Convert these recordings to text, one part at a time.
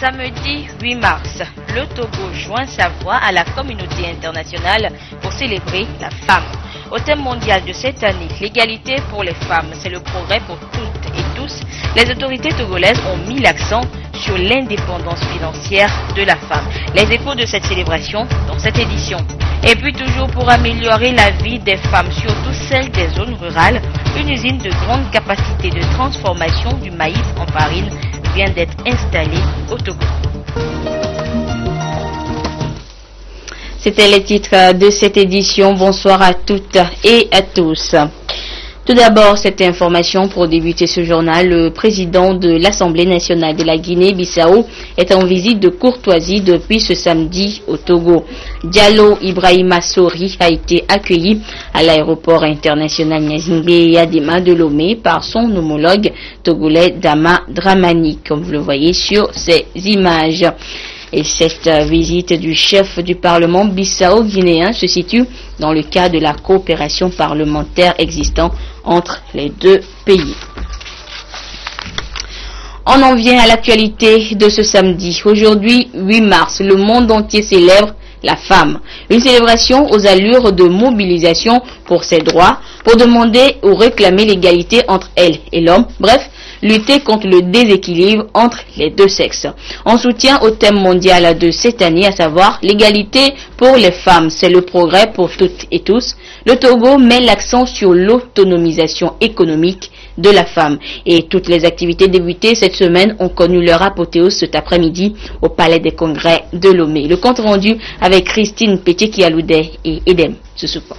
Samedi 8 mars, le Togo joint sa voix à la communauté internationale pour célébrer la femme. Au thème mondial de cette année, l'égalité pour les femmes, c'est le progrès pour toutes et tous, les autorités togolaises ont mis l'accent sur l'indépendance financière de la femme. Les échos de cette célébration dans cette édition. Et puis toujours pour améliorer la vie des femmes, surtout celles des zones rurales, une usine de grande capacité de transformation du maïs en farine vient d'être installée au Togo. C'était les titres de cette édition. Bonsoir à toutes et à tous. Tout d'abord, cette information pour débuter ce journal. Le président de l'Assemblée nationale de la Guinée-Bissau est en visite de courtoisie depuis ce samedi au Togo. Diallo Ibrahima Sori a été accueilli à l'aéroport international Gnassingbé Yadema de Lomé par son homologue togolais Dama Dramani, comme vous le voyez sur ces images. Et cette visite du chef du Parlement bissau-guinéen se situe dans le cadre de la coopération parlementaire existant entre les deux pays. On en vient à l'actualité de ce samedi. Aujourd'hui, 8 mars, le monde entier célèbre la femme. Une célébration aux allures de mobilisation pour ses droits, pour demander ou réclamer l'égalité entre elle et l'homme. Bref, lutter contre le déséquilibre entre les deux sexes. En soutien au thème mondial de cette année, à savoir l'égalité pour les femmes, c'est le progrès pour toutes et tous, le Togo met l'accent sur l'autonomisation économique de la femme. Et toutes les activités débutées cette semaine ont connu leur apothéose cet après-midi au Palais des Congrès de Lomé. Le compte rendu avec Christine Pétikialoudet et Edem Sussupo.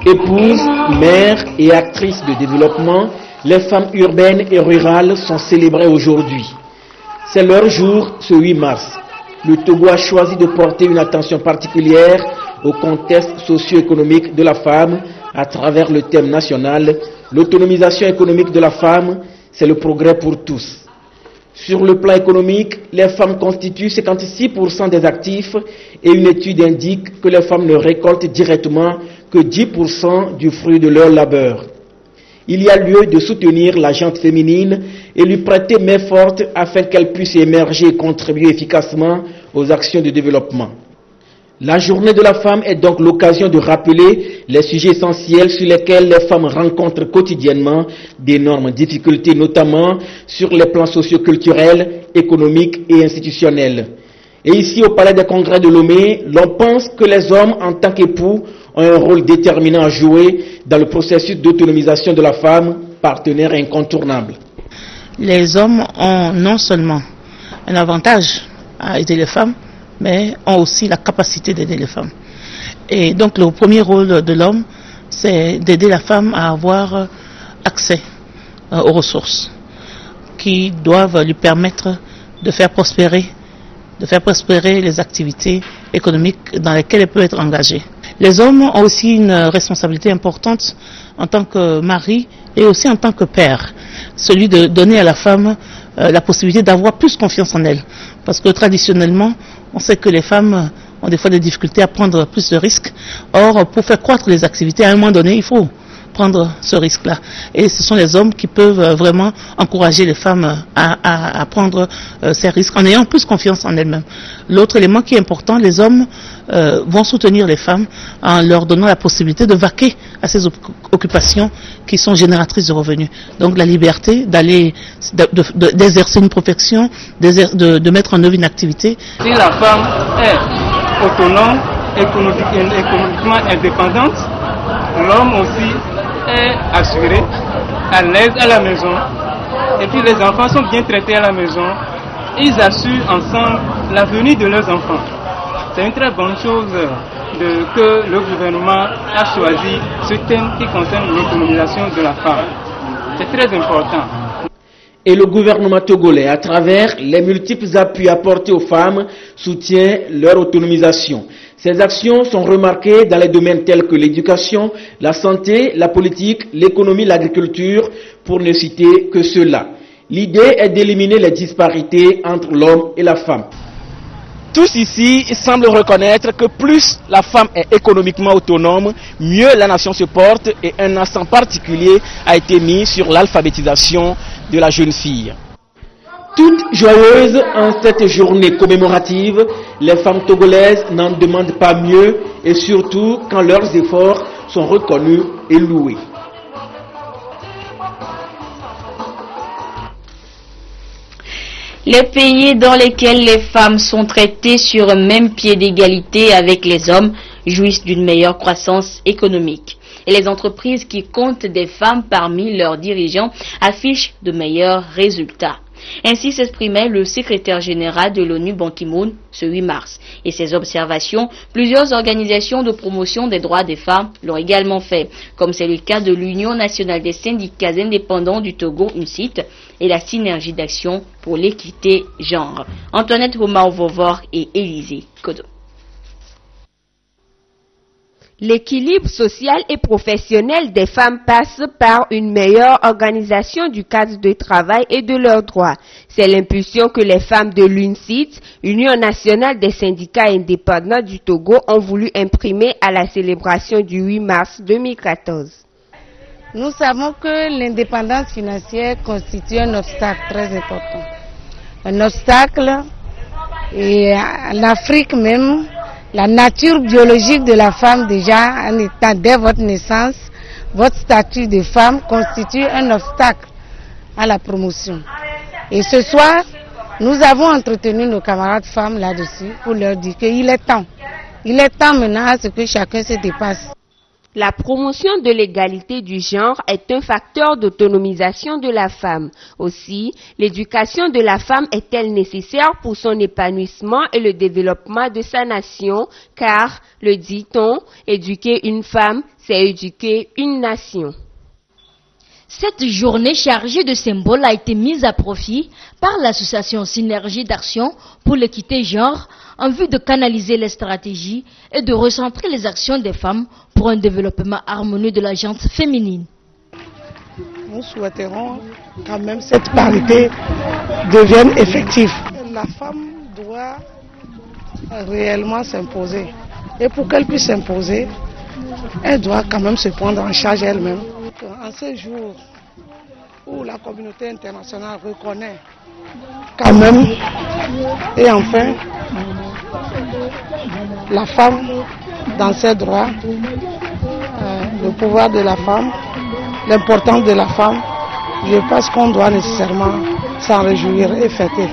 Épouses, mères et actrices de développement, les femmes urbaines et rurales sont célébrées aujourd'hui. C'est leur jour ce 8 mars. Le Togo a choisi de porter une attention particulière au contexte socio-économique de la femme à travers le thème national « L'autonomisation économique de la femme, c'est le progrès pour tous ». Sur le plan économique, les femmes constituent 56% des actifs et une étude indique que les femmes ne récoltent directement que 10% du fruit de leur labeur. Il y a lieu de soutenir la gente féminine et lui prêter main forte afin qu'elle puisse émerger et contribuer efficacement aux actions de développement. La journée de la femme est donc l'occasion de rappeler les sujets essentiels sur lesquels les femmes rencontrent quotidiennement d'énormes difficultés, notamment sur les plans socio-culturels, économiques et institutionnels. Et ici, au Palais des Congrès de Lomé, l'on pense que les hommes, en tant qu'époux, ont un rôle déterminant à jouer dans le processus d'autonomisation de la femme, partenaire incontournable. Les hommes ont non seulement un avantage à aider les femmes, mais ont aussi la capacité d'aider les femmes. Et donc le premier rôle de l'homme, c'est d'aider la femme à avoir accès aux ressources qui doivent lui permettre de faire prospérer les activités économiques dans lesquelles elle peut être engagée. Les hommes ont aussi une responsabilité importante en tant que mari et aussi en tant que père, celui de donner à la femme la possibilité d'avoir plus confiance en elle. Parce que traditionnellement, on sait que les femmes ont des fois des difficultés à prendre plus de risques. Or, pour faire croître les activités, à un moment donné, il faut prendre ce risque-là. Et ce sont les hommes qui peuvent vraiment encourager les femmes à prendre ces risques en ayant plus confiance en elles-mêmes. L'autre élément qui est important, les hommes vont soutenir les femmes en leur donnant la possibilité de vaquer à ces occupations qui sont génératrices de revenus. Donc la liberté d'aller, d'exercer une profession, de mettre en œuvre une activité. Si la femme est autonome, économiquement indépendante, l'homme aussi est assuré, à l'aise à la maison, et puis les enfants sont bien traités à la maison, ils assurent ensemble l'avenir de leurs enfants. C'est une très bonne chose que le gouvernement a choisi ce thème qui concerne l'autonomisation de la femme. C'est très important. Et le gouvernement togolais, à travers les multiples appuis apportés aux femmes, soutient leur autonomisation. Ces actions sont remarquées dans les domaines tels que l'éducation, la santé, la politique, l'économie, l'agriculture, pour ne citer que ceux-là. L'idée est d'éliminer les disparités entre l'homme et la femme. Tous ici semblent reconnaître que plus la femme est économiquement autonome, mieux la nation se porte, et un accent particulier a été mis sur l'alphabétisation de la jeune fille. Toutes joyeuses en cette journée commémorative, les femmes togolaises n'en demandent pas mieux, et surtout quand leurs efforts sont reconnus et loués. Les pays dans lesquels les femmes sont traitées sur un même pied d'égalité avec les hommes jouissent d'une meilleure croissance économique. Et les entreprises qui comptent des femmes parmi leurs dirigeants affichent de meilleurs résultats. Ainsi s'exprimait le secrétaire général de l'ONU Ban Ki-moon ce 8 mars. Et ces observations, plusieurs organisations de promotion des droits des femmes l'ont également fait, comme c'est le cas de l'Union nationale des syndicats indépendants du Togo, UNSIT, et la synergie d'action pour l'équité genre. Antoinette Romao-Vovor et Élisée Kodo. L'équilibre social et professionnel des femmes passe par une meilleure organisation du cadre de travail et de leurs droits. C'est l'impulsion que les femmes de l'UNSIT, Union nationale des syndicats indépendants du Togo, ont voulu imprimer à la célébration du 8 mars 2014. Nous savons que l'indépendance financière constitue un obstacle très important. Un obstacle, et en Afrique même, la nature biologique de la femme déjà en étant dès votre naissance, votre statut de femme constitue un obstacle à la promotion. Et ce soir, nous avons entretenu nos camarades femmes là-dessus pour leur dire qu'il est temps. Il est temps maintenant à ce que chacun se dépasse. La promotion de l'égalité du genre est un facteur d'autonomisation de la femme. Aussi, l'éducation de la femme est-elle nécessaire pour son épanouissement et le développement de sa nation, car, le dit-on, éduquer une femme, c'est éduquer une nation. Cette journée chargée de symboles a été mise à profit par l'association Synergie d'Action pour l'équité genre en vue de canaliser les stratégies et de recentrer les actions des femmes pour un développement harmonieux de la gente féminine. Nous souhaiterons quand même cette parité devienne effective. La femme doit réellement s'imposer. Et pour qu'elle puisse s'imposer, elle doit quand même se prendre en charge elle-même. En ce jour où la communauté internationale reconnaît quand même, et enfin, la femme dans ses droits, le pouvoir de la femme, l'importance de la femme, je pense qu'on doit nécessairement s'en réjouir et fêter.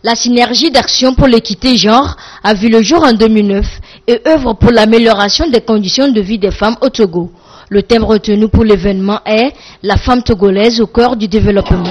La synergie d'action pour l'équité genre a vu le jour en 2009 et œuvre pour l'amélioration des conditions de vie des femmes au Togo. Le thème retenu pour l'événement est « La femme togolaise au cœur du développement ».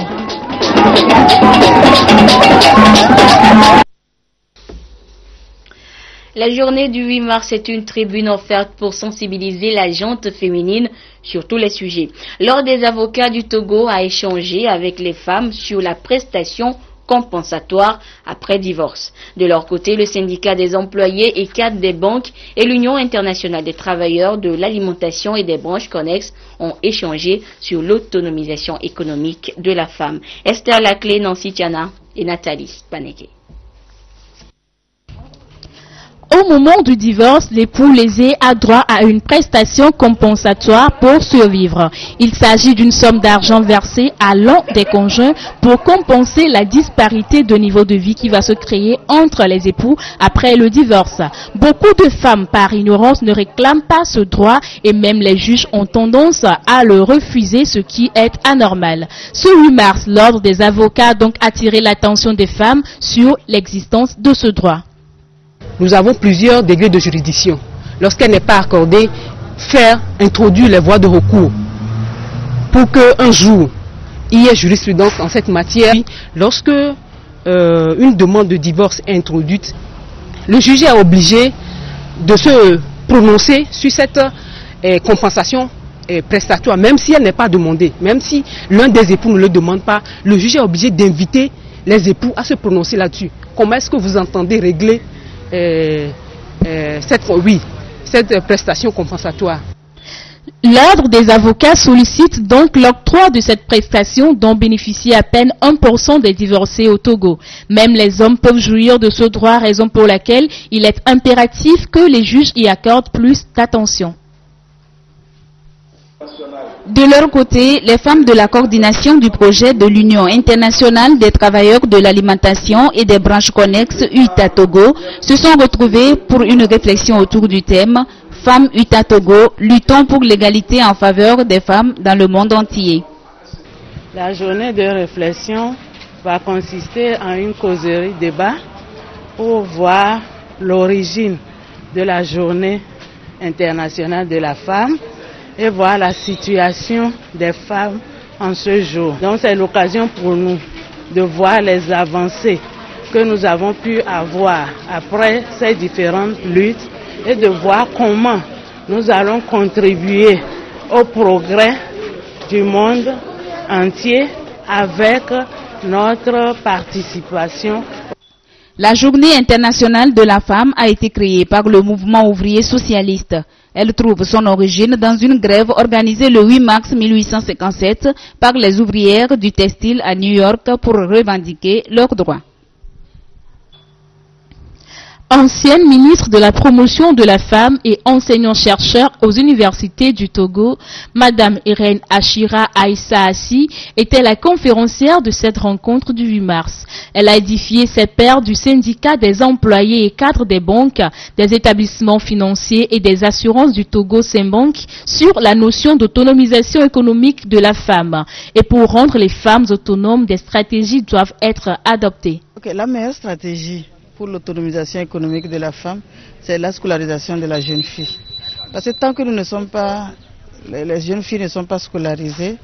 La journée du 8 mars est une tribune offerte pour sensibiliser la gente féminine sur tous les sujets. L'Ordre des avocats du Togo a échangé avec les femmes sur la prestation compensatoire après divorce. De leur côté, le syndicat des employés et cadres des banques et l'Union internationale des travailleurs de l'alimentation et des branches connexes ont échangé sur l'autonomisation économique de la femme. Esther Laclé, Nancy Tiana et Nathalie Paneke. Au moment du divorce, l'époux lésé a droit à une prestation compensatoire pour survivre. Il s'agit d'une somme d'argent versée à l'un des conjoints pour compenser la disparité de niveau de vie qui va se créer entre les époux après le divorce. Beaucoup de femmes, par ignorance, ne réclament pas ce droit et même les juges ont tendance à le refuser, ce qui est anormal. Ce 8 mars, l'Ordre des avocats a donc attiré l'attention des femmes sur l'existence de ce droit. Nous avons plusieurs degrés de juridiction. Lorsqu'elle n'est pas accordée, faire introduire les voies de recours pour qu'un jour il y ait jurisprudence en cette matière. Lorsque une demande de divorce est introduite, le juge est obligé de se prononcer sur cette compensation prestatoire, même si elle n'est pas demandée, même si l'un des époux ne le demande pas, le juge est obligé d'inviter les époux à se prononcer là-dessus. Comment est-ce que vous entendez régler cette prestation compensatoire? L'Ordre des avocats sollicite donc l'octroi de cette prestation dont bénéficient à peine 1% des divorcés au Togo. Même les hommes peuvent jouir de ce droit, raison pour laquelle il est impératif que les juges y accordent plus d'attention. De leur côté, les femmes de la coordination du projet de l'Union internationale des travailleurs de l'alimentation et des branches connexes UITA Togo se sont retrouvées pour une réflexion autour du thème « Femmes UITA Togo, luttons pour l'égalité en faveur des femmes dans le monde entier ». La journée de réflexion va consister en une causerie débat pour voir l'origine de la journée internationale de la femme et voir la situation des femmes en ce jour. Donc c'est l'occasion pour nous de voir les avancées que nous avons pu avoir après ces différentes luttes et de voir comment nous allons contribuer au progrès du monde entier avec notre participation. La Journée internationale de la femme a été créée par le mouvement ouvrier socialiste. Elle trouve son origine dans une grève organisée le 8 mars 1857 par les ouvrières du textile à New York pour revendiquer leurs droits. Ancienne ministre de la promotion de la femme et enseignant-chercheur aux universités du Togo, Madame Irène Achira Aïssa Assi était la conférencière de cette rencontre du 8 mars. Elle a édifié ses pairs du syndicat des employés et cadres des banques, des établissements financiers et des assurances du Togo Sembank sur la notion d'autonomisation économique de la femme. Et pour rendre les femmes autonomes, des stratégies doivent être adoptées. La meilleure stratégie pour l'autonomisation économique de la femme, c'est la scolarisation de la jeune fille. Parce que tant que les jeunes filles ne sont pas scolarisées,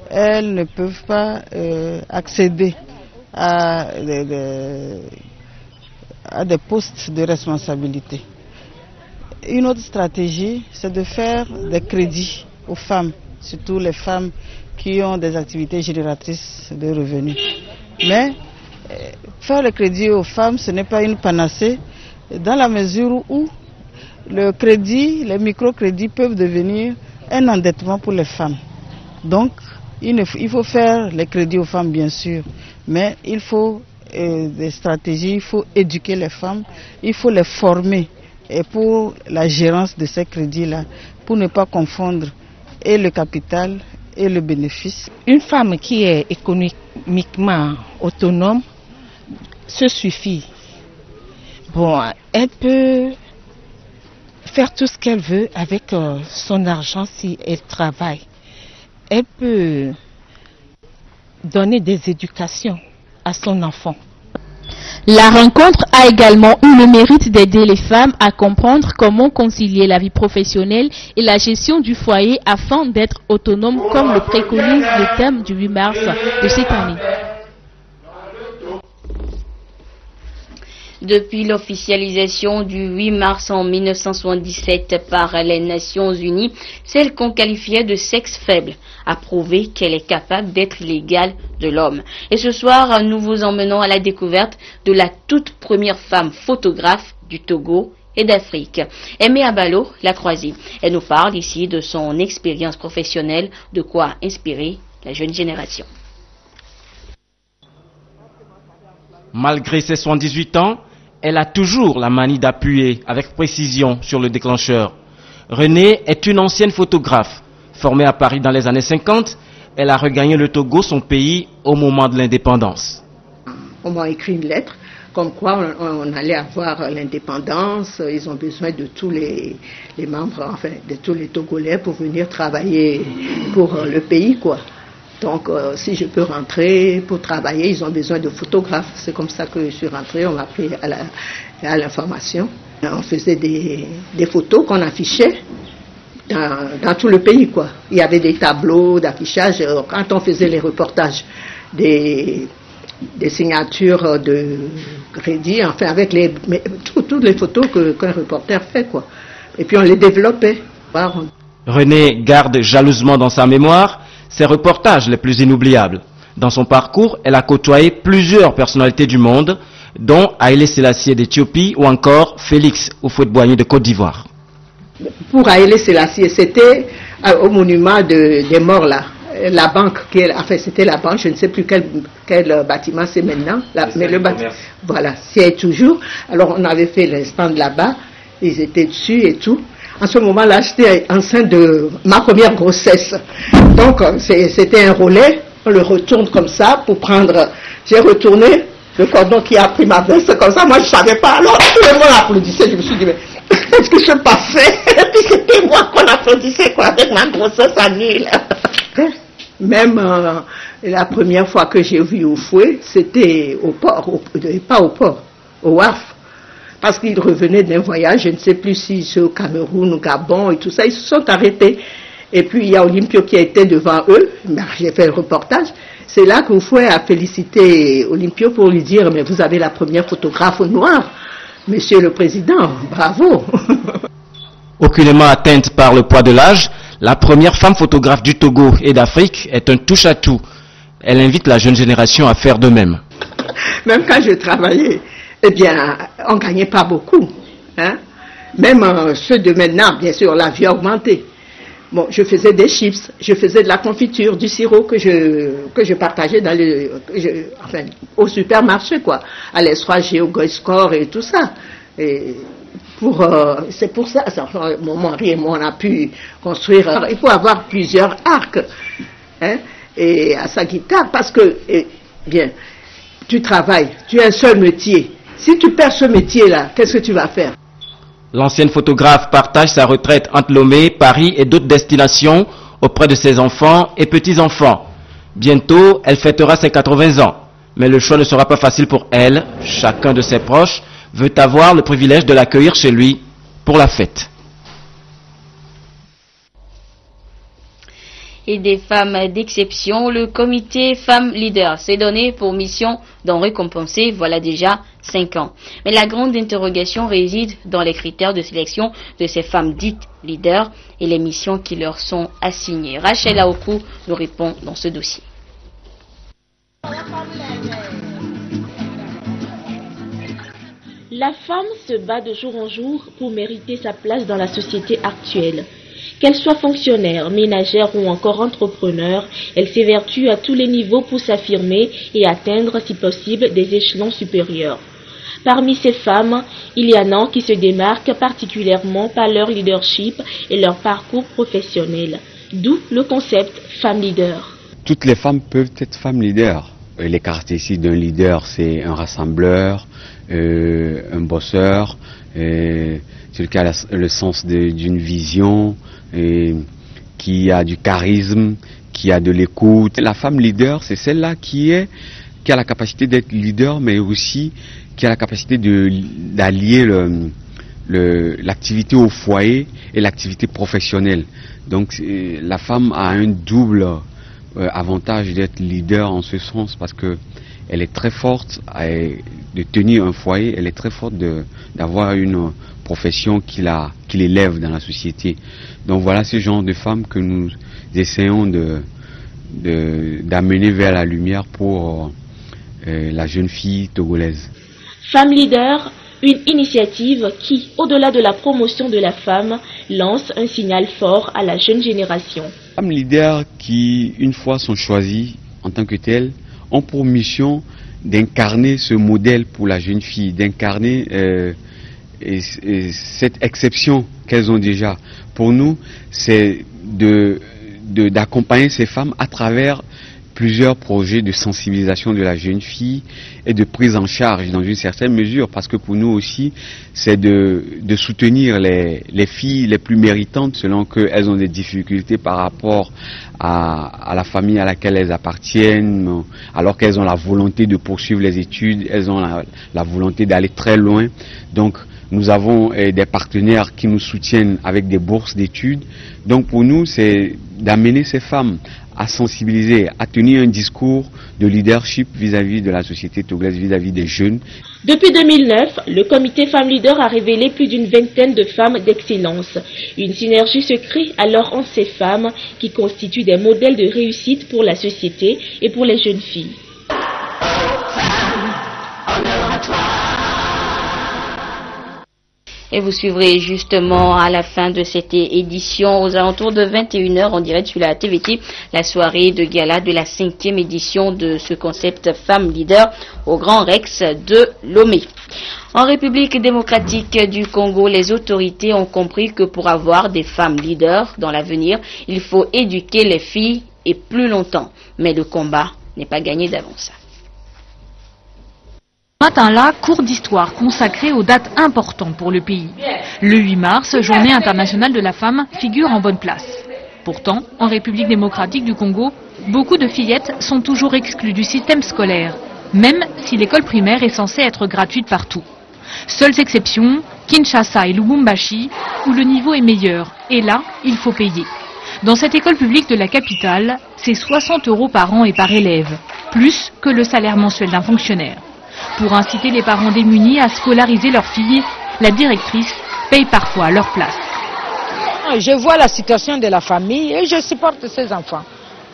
elles ne peuvent pas accéder à des postes de responsabilité. Une autre stratégie, c'est de faire des crédits aux femmes, surtout les femmes qui ont des activités génératrices de revenus. Mais faire le crédit aux femmes, ce n'est pas une panacée, dans la mesure où le crédit, les microcrédits peuvent devenir un endettement pour les femmes. Donc, il faut faire les crédits aux femmes, bien sûr, mais il faut des stratégies, il faut éduquer les femmes, il faut les former et pour la gérance de ces crédits-là, pour ne pas confondre et le capital et le bénéfice. Une femme qui est économiquement autonome se suffit. Bon, elle peut faire tout ce qu'elle veut avec son argent si elle travaille. Elle peut donner des éducations à son enfant. La rencontre a également eu le mérite d'aider les femmes à comprendre comment concilier la vie professionnelle et la gestion du foyer afin d'être autonomes comme le préconise le thème du 8 mars de cette année. Depuis l'officialisation du 8 mars en 1977 par les Nations Unies, celle qu'on qualifiait de sexe faible a prouvé qu'elle est capable d'être l'égale de l'homme. Et ce soir, nous vous emmenons à la découverte de la toute première femme photographe du Togo et d'Afrique. Aimée Abalo l'a croisée. Elle nous parle ici de son expérience professionnelle, de quoi inspirer la jeune génération. Malgré ses 78 ans, elle a toujours la manie d'appuyer avec précision sur le déclencheur. Renée est une ancienne photographe. Formée à Paris dans les années 50, elle a regagné le Togo, son pays, au moment de l'indépendance. On m'a écrit une lettre, comme quoi on allait avoir l'indépendance. Ils ont besoin de tous les membres, enfin de tous les Togolais pour venir travailler pour le pays, quoi. Donc, si je peux rentrer pour travailler, ils ont besoin de photographes. C'est comme ça que je suis rentrée. On m'a pris à l'information. On faisait des photos qu'on affichait dans tout le pays, quoi. Il y avait des tableaux d'affichage. Quand on faisait les reportages des signatures de crédit, enfin, avec toutes les photos qu'un reporter fait, quoi. Et puis, on les développait. Renée garde jalousement dans sa mémoire ses reportages les plus inoubliables. Dans son parcours, elle a côtoyé plusieurs personnalités du monde, dont Haïlé Sélassié d'Éthiopie ou encore Félix Houphouët-Boigny de Côte d'Ivoire. Pour Haïlé Sélassié, c'était au monument des morts là. La banque, enfin c'était la banque, je ne sais plus quel bâtiment c'est maintenant, mais le bâtiment, voilà, c'est toujours. Alors on avait fait le stand là-bas, ils étaient dessus et tout. En ce moment-là, j'étais enceinte de ma première grossesse. Donc c'était un relais, on le retourne comme ça pour prendre. J'ai retourné le cordon qui a pris ma veste comme ça, moi je ne savais pas. Alors tout le monde applaudissait, je me suis dit, mais qu'est-ce que je passais? Et puis c'était moi qu'on applaudissait quoi, avec ma grossesse annule. Même la première fois que j'ai vu Oufoué, c'était au port, pas au port, au Waf. Parce qu'ils revenaient d'un voyage, je ne sais plus si c'est au Cameroun, au Gabon et tout ça, ils se sont arrêtés. Et puis il y a Olympio qui était devant eux, j'ai fait le reportage. C'est là qu'Oufoué a félicité Olympio pour lui dire, mais vous avez la première photographe noire, monsieur le président, bravo. Aucunement atteinte par le poids de l'âge, la première femme photographe du Togo et d'Afrique est un touche-à-tout. Elle invite la jeune génération à faire de même. Même quand je travaillais, eh bien, on ne gagnait pas beaucoup. Hein? Même ceux de maintenant, bien sûr, la vie a augmenté. Bon, je faisais des chips, je faisais de la confiture, du sirop que je partageais dans au supermarché, quoi. À l'Estroger, au Goiscore et tout ça. Et c'est pour ça, mon mari et moi, on a pu construire. Il faut avoir plusieurs arcs, hein, et à sa guitare, parce que, bien, tu travailles, tu as un seul métier. Si tu perds ce métier-là, qu'est-ce que tu vas faire? L'ancienne photographe partage sa retraite entre Lomé, Paris et d'autres destinations auprès de ses enfants et petits-enfants. Bientôt, elle fêtera ses 80 ans. Mais le choix ne sera pas facile pour elle. Chacun de ses proches veut avoir le privilège de l'accueillir chez lui pour la fête. Et des femmes d'exception, le comité Femmes Leaders s'est donné pour mission d'en récompenser, voilà déjà 5 ans. Mais la grande interrogation réside dans les critères de sélection de ces femmes dites leaders et les missions qui leur sont assignées. Rachel Aokou nous répond dans ce dossier. La femme se bat de jour en jour pour mériter sa place dans la société actuelle. Qu'elle soit fonctionnaire, ménagère ou encore entrepreneur, elle s'évertue à tous les niveaux pour s'affirmer et atteindre, si possible, des échelons supérieurs. Parmi ces femmes, il y en a qui se démarquent particulièrement par leur leadership et leur parcours professionnel. D'où le concept Femme Leader. Toutes les femmes peuvent être femmes leaders. Les caractéristiques d'un leader, c'est un rassembleur, un bosseur, celui qui a le sens d'une vision, qui a du charisme, qui a de l'écoute. La femme leader, c'est celle-là qui a la capacité d'être leader, mais aussi qui a la capacité d'allier l'activité au foyer et l'activité professionnelle. Donc la femme a un double avantage d'être leader en ce sens, parce que elle est très forte de tenir un foyer, elle est très forte d'avoir une profession qui l'élève dans la société. Donc voilà ce genre de femmes que nous essayons d'amener vers la lumière pour la jeune fille togolaise. Femme Leader, une initiative qui, au-delà de la promotion de la femme, lance un signal fort à la jeune génération. Femmes leaders qui, une fois sont choisies en tant que telles, ont pour mission d'incarner ce modèle pour la jeune fille, d'incarner cette exception qu'elles ont déjà. Pour nous, c'est d'accompagner ces femmes à travers plusieurs projets de sensibilisation de la jeune fille et de prise en charge dans une certaine mesure, parce que pour nous aussi, c'est de soutenir les filles les plus méritantes selon qu'elles ont des difficultés par rapport à la famille à laquelle elles appartiennent, alors qu'elles ont la volonté de poursuivre les études, elles ont la volonté d'aller très loin. Donc nous avons des partenaires qui nous soutiennent avec des bourses d'études. Donc pour nous, c'est d'amener ces femmes à sensibiliser, à tenir un discours de leadership vis-à-vis de la société togolaise, vis-à-vis des jeunes. Depuis 2009, le comité Femmes Leaders a révélé plus d'une vingtaine de femmes d'excellence. Une synergie se crée alors entre ces femmes qui constituent des modèles de réussite pour la société et pour les jeunes filles. Et vous suivrez justement à la fin de cette édition, aux alentours de 21h, en direct sur la TVT, la soirée de gala de la 5e édition de ce concept Femmes Leader au Grand Rex de Lomé. En République démocratique du Congo, les autorités ont compris que pour avoir des femmes leaders dans l'avenir, il faut éduquer les filles et plus longtemps. Mais le combat n'est pas gagné d'avance. Ce matin-là, cours d'histoire consacré aux dates importantes pour le pays. Le 8 mars, journée internationale de la femme, figure en bonne place. Pourtant, en République démocratique du Congo, beaucoup de fillettes sont toujours exclues du système scolaire, même si l'école primaire est censée être gratuite partout. Seules exceptions, Kinshasa et Lubumbashi, où le niveau est meilleur, et là, il faut payer. Dans cette école publique de la capitale, c'est 60 € par an et par élève, plus que le salaire mensuel d'un fonctionnaire. Pour inciter les parents démunis à scolariser leurs filles, la directrice paye parfois leur place. Je vois la situation de la famille et je supporte ces enfants.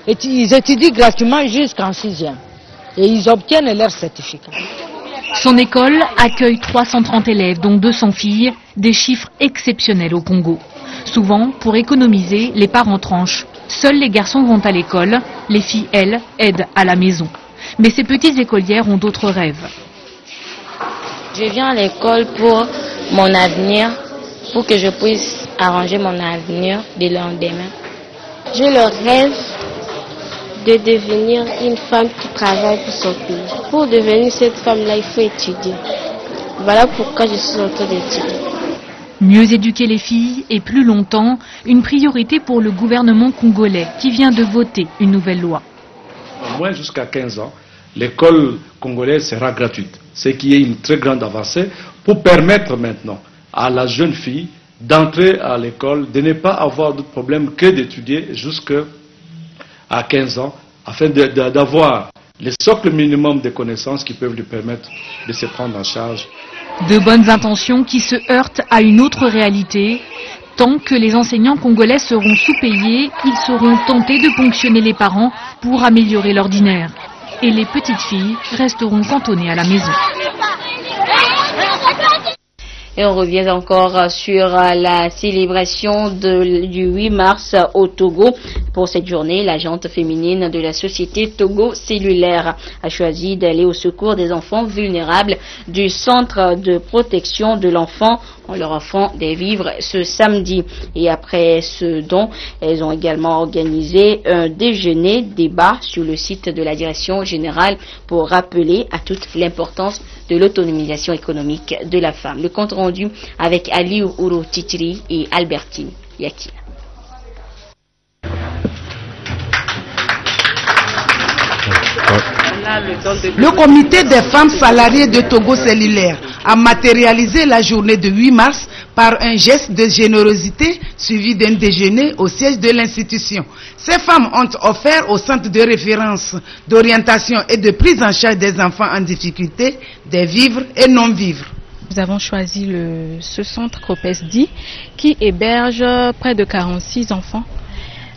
Ils étudient gratuitement jusqu'en 6e et ils obtiennent leur certificat. Son école accueille 330 élèves, dont 200 filles, des chiffres exceptionnels au Congo. Souvent, pour économiser, les parents tranchent. Seuls les garçons vont à l'école, les filles, elles, aident à la maison. Mais ces petites écolières ont d'autres rêves. Je viens à l'école pour mon avenir, pour que je puisse arranger mon avenir de lendemain. J'ai le rêve de devenir une femme qui travaille pour son pays. Pour devenir cette femme-là, il faut étudier. Voilà pourquoi je suis en train d'étudier. Mieux éduquer les filles et plus longtemps, une priorité pour le gouvernement congolais qui vient de voter une nouvelle loi. Au moins jusqu'à 15 ans, l'école congolaise sera gratuite, ce qui est une très grande avancée pour permettre maintenant à la jeune fille d'entrer à l'école, de ne pas avoir d'autre problème que d'étudier jusqu'à 15 ans, afin d'avoir le socle minimum de connaissances qui peuvent lui permettre de se prendre en charge. De bonnes intentions qui se heurtent à une autre réalité. Tant que les enseignants congolais seront sous-payés, ils seront tentés de ponctionner les parents pour améliorer l'ordinaire. Et les petites filles resteront cantonnées à la maison. Et on revient encore sur la célébration du 8 mars au Togo. Pour cette journée, l'agente féminine de la société Togo Cellulaire a choisi d'aller au secours des enfants vulnérables du centre de protection de l'enfant en leur offrant des vivres ce samedi. Et après ce don, elles ont également organisé un déjeuner-débat sur le site de la direction générale pour rappeler à toute l'importance de l'autonomisation économique de la femme. Le compte rendu avec Ali Ouro Titri et Albertine Yakina. Le comité des femmes salariées de Togo Cellulaire a matérialisé la journée de 8 mars par un geste de générosité suivi d'un déjeuner au siège de l'institution. Ces femmes ont offert au centre de référence, d'orientation et de prise en charge des enfants en difficulté des vivres et non-vivres. Nous avons choisi ce centre COPESDI qui héberge près de 46 enfants,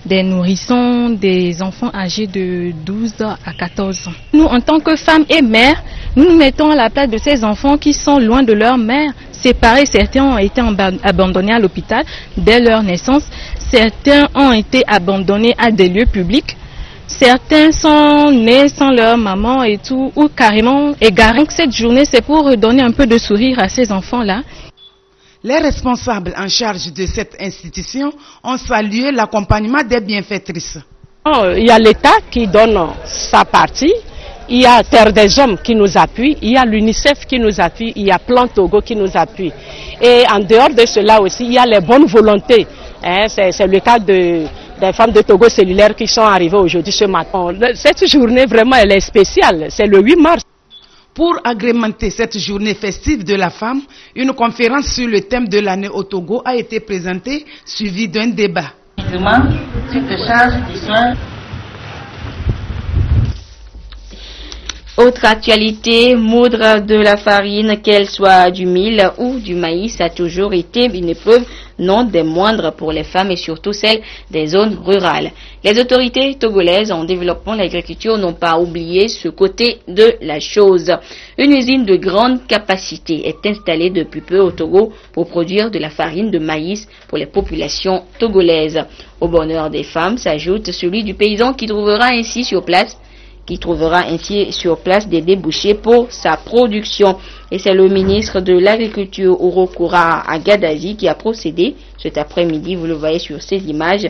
des nourrissons, des enfants âgés de 12 à 14 ans. Nous, en tant que femmes et mères, nous nous mettons à la place de ces enfants qui sont loin de leur mère, séparés. Certains ont été abandonnés à l'hôpital dès leur naissance, certains ont été abandonnés à des lieux publics, certains sont nés sans leur maman et tout, ou carrément égarés. Cette journée, c'est pour redonner un peu de sourire à ces enfants-là. Les responsables en charge de cette institution ont salué l'accompagnement des bienfaitrices. Il y a l'État qui donne sa partie, il y a Terre des Hommes qui nous appuie, il y a l'UNICEF qui nous appuie, il y a Plan Togo qui nous appuie. Et en dehors de cela aussi, il y a les bonnes volontés. C'est le cas des femmes de Togo Cellulaire qui sont arrivées aujourd'hui ce matin. Cette journée, vraiment, elle est spéciale. C'est le 8 mars. Pour agrémenter cette journée festive de la femme, une conférence sur le thème de l'année au Togo a été présentée, suivie d'un débat. Autre actualité, moudre de la farine, qu'elle soit du mil ou du maïs, a toujours été une épreuve non des moindres pour les femmes et surtout celles des zones rurales. Les autorités togolaises en développant l'agriculture n'ont pas oublié ce côté de la chose. Une usine de grande capacité est installée depuis peu au Togo pour produire de la farine de maïs pour les populations togolaises. Au bonheur des femmes s'ajoute celui du paysan qui trouvera ainsi sur place des débouchés pour sa production. Et c'est le ministre de l'Agriculture, Orokura Agadazi, qui a procédé cet après-midi, vous le voyez sur ces images,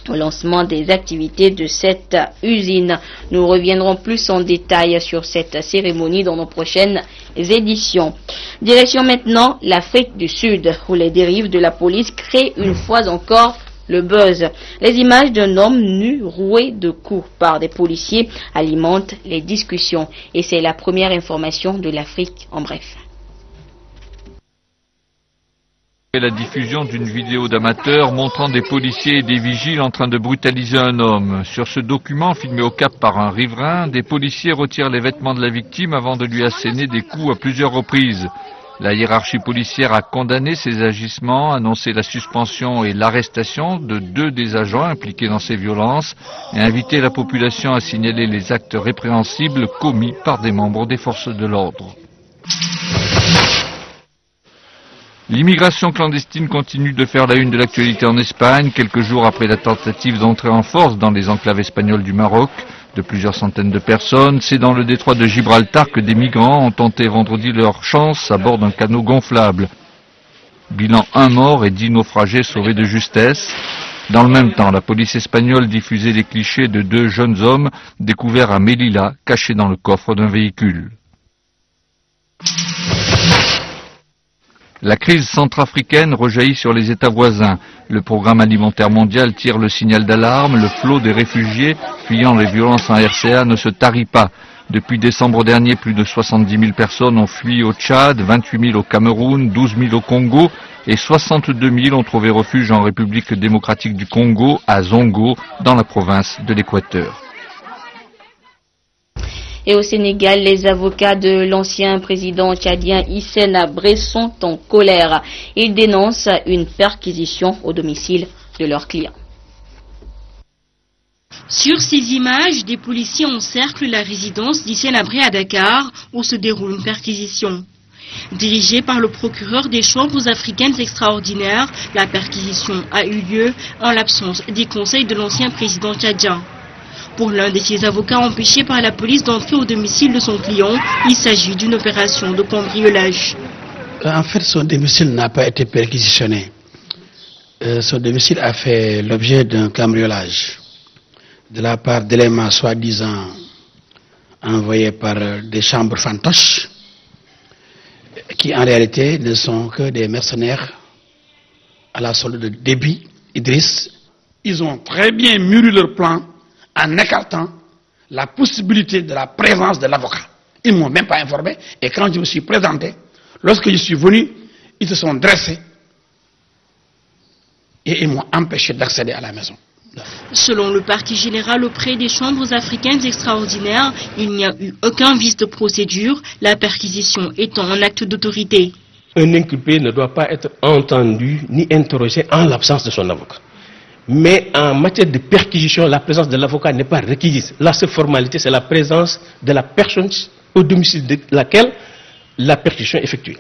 au lancement des activités de cette usine. Nous reviendrons plus en détail sur cette cérémonie dans nos prochaines éditions. Direction maintenant l'Afrique du Sud, où les dérives de la police créent une fois encore le buzz. Les images d'un homme nu roué de coups par des policiers alimentent les discussions. Et c'est la première information de l'Afrique en bref. La diffusion d'une vidéo d'amateurs montrant des policiers et des vigiles en train de brutaliser un homme. Sur ce document, filmé au Cap par un riverain, des policiers retirent les vêtements de la victime avant de lui asséner des coups à plusieurs reprises. La hiérarchie policière a condamné ces agissements, annoncé la suspension et l'arrestation de 2 des agents impliqués dans ces violences et invité la population à signaler les actes répréhensibles commis par des membres des forces de l'ordre. L'immigration clandestine continue de faire la une de l'actualité en Espagne, quelques jours après la tentative d'entrer en force dans les enclaves espagnoles du Maroc de plusieurs centaines de personnes. C'est dans le détroit de Gibraltar que des migrants ont tenté vendredi leur chance à bord d'un canot gonflable. Bilan 1 mort et 10 naufragés sauvés de justesse. Dans le même temps, la police espagnole diffusait les clichés de 2 jeunes hommes découverts à Melilla, cachés dans le coffre d'un véhicule. La crise centrafricaine rejaillit sur les États voisins. Le programme alimentaire mondial tire le signal d'alarme. Le flot des réfugiés fuyant les violences en RCA ne se tarit pas. Depuis décembre dernier, plus de 70 000 personnes ont fui au Tchad, 28 000 au Cameroun, 12 000 au Congo et 62 000 ont trouvé refuge en République démocratique du Congo, à Zongo, dans la province de l'Équateur. Et au Sénégal, les avocats de l'ancien président tchadien Hissène Habré sont en colère. Ils dénoncent une perquisition au domicile de leurs clients. Sur ces images, des policiers encerclent la résidence d'Hissène Habré à Dakar, où se déroule une perquisition. Dirigée par le procureur des chambres africaines extraordinaires, la perquisition a eu lieu en l'absence des conseils de l'ancien président tchadien. Pour l'un de ses avocats empêchés par la police d'entrer au domicile de son client, il s'agit d'une opération de cambriolage. En fait, son domicile n'a pas été perquisitionné. Son domicile a fait l'objet d'un cambriolage de la part d'éléments soi-disant envoyés par des chambres fantoches qui en réalité ne sont que des mercenaires à la solde de Déby, Idriss. Ils ont très bien mûri leur plan en écartant la possibilité de la présence de l'avocat. Ils ne m'ont même pas informé et quand je me suis présenté, lorsque je suis venu, ils se sont dressés et ils m'ont empêché d'accéder à la maison. Selon le parquet général auprès des chambres africaines extraordinaires, il n'y a eu aucun vice de procédure, la perquisition étant un acte d'autorité. Un inculpé ne doit pas être entendu ni interrogé en l'absence de son avocat. Mais en matière de perquisition, la présence de l'avocat n'est pas requise. La seule formalité, c'est la présence de la personne au domicile de laquelle la perquisition est effectuée.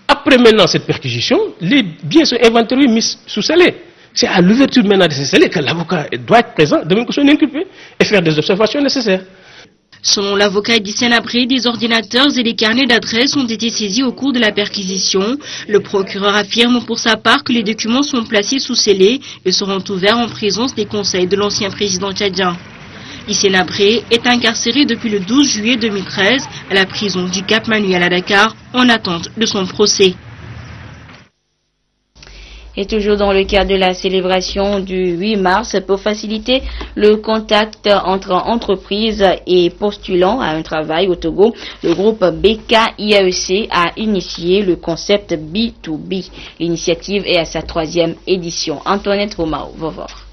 Après maintenant cette perquisition, les biens sont inventoriés, mis sous scellé. C'est à l'ouverture maintenant de ces scellés que l'avocat doit être présent, de même que son inculpé, et faire des observations nécessaires. Selon l'avocat d'Hissène Habré, des ordinateurs et des carnets d'adresses ont été saisis au cours de la perquisition. Le procureur affirme pour sa part que les documents sont placés sous scellé et seront ouverts en présence des conseils de l'ancien président tchadien. Hissène Habré est incarcéré depuis le 12 juillet 2013 à la prison du Cap Manuel à Dakar en attente de son procès. Et toujours dans le cadre de la célébration du 8 mars, pour faciliter le contact entre entreprises et postulants à un travail au Togo, le groupe BK-IAEC a initié le concept B2B. L'initiative est à sa 3e édition. Antoinette Romao, Vovor.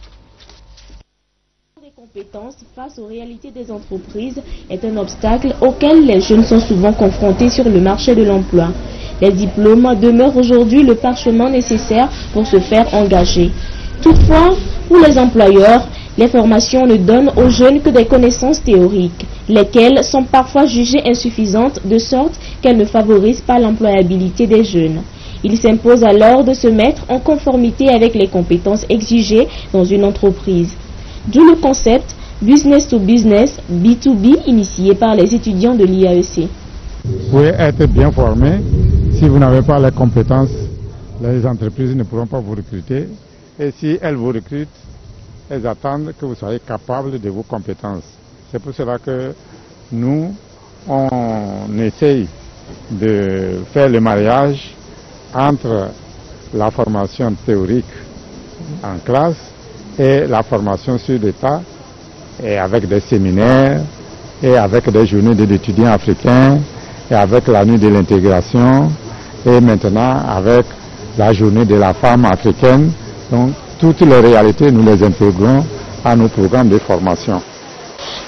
des compétences face aux réalités des entreprises est un obstacle auquel les jeunes sont souvent confrontés sur le marché de l'emploi. Les diplômes demeurent aujourd'hui le parchemin nécessaire pour se faire engager. Toutefois, pour les employeurs, les formations ne donnent aux jeunes que des connaissances théoriques, lesquelles sont parfois jugées insuffisantes de sorte qu'elles ne favorisent pas l'employabilité des jeunes. Il s'impose alors de se mettre en conformité avec les compétences exigées dans une entreprise. D'où le concept Business to Business, B2B, initié par les étudiants de l'IAEC. Vous pouvez être bien formé, si vous n'avez pas les compétences, les entreprises ne pourront pas vous recruter. Et si elles vous recrutent, elles attendent que vous soyez capable de vos compétences. C'est pour cela que nous, on essaye de faire le mariage entre la formation théorique en classe et la formation sur l'État, et avec des séminaires, et avec des journées d'étudiants africains, et avec la nuit de l'intégration, et maintenant avec la journée de la femme africaine. Donc toutes les réalités, nous les intégrons à nos programmes de formation.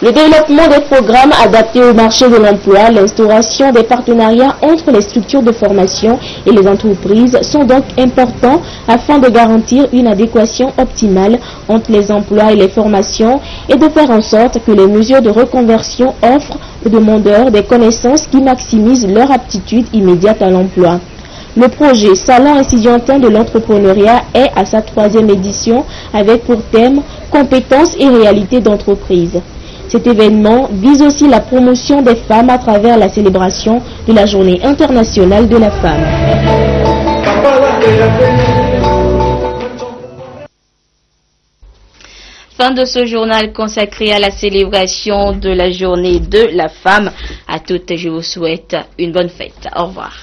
Le développement des programmes adaptés au marché de l'emploi, l'instauration des partenariats entre les structures de formation et les entreprises sont donc importants afin de garantir une adéquation optimale entre les emplois et les formations et de faire en sorte que les mesures de reconversion offrent aux demandeurs des connaissances qui maximisent leur aptitude immédiate à l'emploi. Le projet Salon estudiantin de l'entrepreneuriat est à sa 3e édition avec pour thème compétences et réalités d'entreprise. Cet événement vise aussi la promotion des femmes à travers la célébration de la Journée internationale de la femme. Fin de ce journal consacré à la célébration de la Journée de la femme. À toutes, je vous souhaite une bonne fête. Au revoir.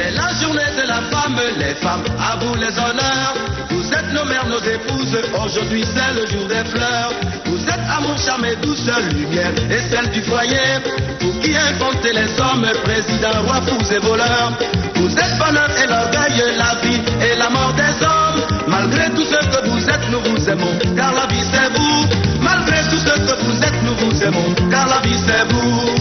C'est la journée de la femme, les femmes, à vous les honneurs. Vous êtes nos mères, nos épouses, aujourd'hui c'est le jour des fleurs. Vous êtes amour, charme et douceur, lumière et celle du foyer. Vous qui inventez les hommes, présidents, rois, fous et voleurs. Vous êtes bonheur et l'orgueil, la vie et la mort des hommes. Malgré tout ce que vous êtes, nous vous aimons, car la vie c'est vous. Malgré tout ce que vous êtes, nous vous aimons, car la vie c'est vous.